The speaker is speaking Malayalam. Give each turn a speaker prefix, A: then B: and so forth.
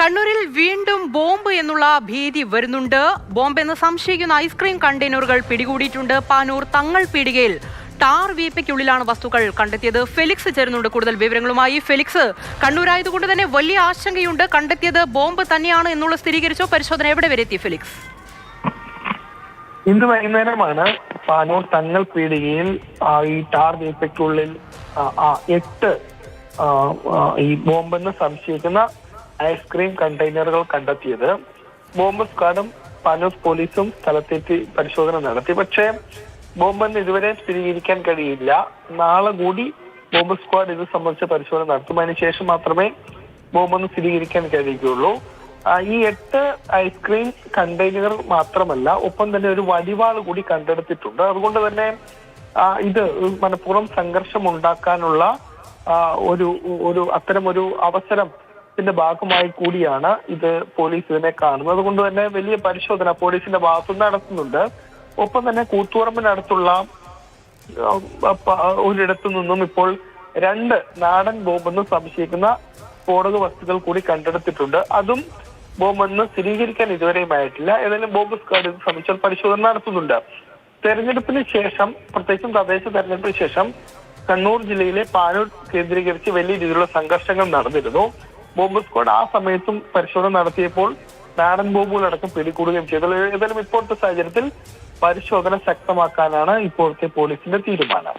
A: കണ്ണൂരിൽ വീണ്ടും ബോംബ് എന്നുള്ള ഭീതി വരുന്നുണ്ട്. ബോംബ് എന്ന് സംശയിക്കുന്ന ഐസ്ക്രീം കണ്ടെയ്നറുകൾ പിടികൂടിയിട്ടുണ്ട്. പാനൂർ തങ്ങൾ പീടികയിൽ ടാർ വീപ്പയ്ക്കുള്ളിലാണ് വസ്തുക്കൾ കണ്ടെത്തിയത്. ഫെലിക്സ് ചേരുന്നുണ്ട് കൂടുതൽ വിവരങ്ങളുമായി. ഫെലിക്സ്, കണ്ണൂരായതുകൊണ്ട് തന്നെ വലിയ ആശങ്കയുണ്ട്. കണ്ടെത്തിയത് ബോംബ് തന്നെയാണ് എന്നുള്ള സ്ഥിരീകരിച്ചോ? പരിശോധന എവിടെ വരെ എത്തി ഫെലിക്സ്?
B: ഇന്ന് വൈകുന്നേരമാണ് പാനൂർ തങ്ങൾ പീടികയിൽ ഈ ടാർ വീപ്പയ്ക്കുള്ളിൽ 8 ഈ ബോംബെന്ന് സംശയിക്കുന്ന ഐസ്ക്രീം കണ്ടെയ്നറുകൾ കണ്ടെത്തിയത്. ബോംബ് സ്ക്വാഡും പാനൂർ പോലീസും സ്ഥലത്തെത്തി പരിശോധന നടത്തി. പക്ഷേ ബോംബെന്ന് ഇതുവരെ സ്ഥിരീകരിക്കാൻ കഴിയില്ല. നാളെ കൂടി ബോംബ് സ്ക്വാഡ് ഇത് സംബന്ധിച്ച പരിശോധന നടത്തും. അതിനുശേഷം മാത്രമേ ബോംബെന്ന് സ്ഥിരീകരിക്കാൻ കഴിയുകയുള്ളൂ. ഈ 8 ഐസ്ക്രീം കണ്ടെയ്നർ മാത്രമല്ല, ഒപ്പം തന്നെ ഒരു വടിവാൾ കൂടി കണ്ടെടുത്തിട്ടുണ്ട്. അതുകൊണ്ട് തന്നെ ഇത് മനഃപൂർവ്വം സംഘർഷം ഉണ്ടാക്കാനുള്ള ഒരു അത്തരമൊരു അവസരത്തിന്റെ ഭാഗമായി കൂടിയാണ് ഇത് പോലീസ് ഇതിനെ കാണുന്നത്. അതുകൊണ്ട് തന്നെ വലിയ പരിശോധന പോലീസിന്റെ ഭാഗത്തുനിന്ന് നടത്തുന്നുണ്ട്. ഒപ്പം തന്നെ കൂത്തുപറമ്പിനടുത്തുള്ള ഒരിടത്തു നിന്നും ഇപ്പോൾ 2 നാടൻ ബോംബെന്ന് സംശയിക്കുന്ന സ്ഫോടക വസ്തുക്കൾ കൂടി കണ്ടെടുത്തിട്ടുണ്ട്. അതും ബോംബെന്ന് സ്ഥിരീകരിക്കാൻ ഇതുവരെയും ആയിട്ടില്ല. ഏതായാലും ബോംബ് സ്ക്വാഡ് ഇത് സംബന്ധിച്ച പരിശോധന നടത്തുന്നുണ്ട്. തെരഞ്ഞെടുപ്പിന് ശേഷം, പ്രത്യേകിച്ചും തദ്ദേശ തെരഞ്ഞെടുപ്പിന് ശേഷം കണ്ണൂർ ജില്ലയിലെ പാനൂർ കേന്ദ്രീകരിച്ച് വലിയ രീതിയിലുള്ള സംഘർഷങ്ങൾ നടന്നിരുന്നു. ബോംബ് സ്ക്വാഡ് ആ സമയത്തും പരിശോധന നടത്തിയപ്പോൾ നാടൻ ബോംബുകളടക്കം പിടികൂടുകയും ചെയ്തു. ഏതായാലും ഇപ്പോഴത്തെ സാഹചര്യത്തിൽ പരിശോധന ശക്തമാക്കാനാണ് ഇപ്പോഴത്തെ പോലീസിന്റെ തീരുമാനം.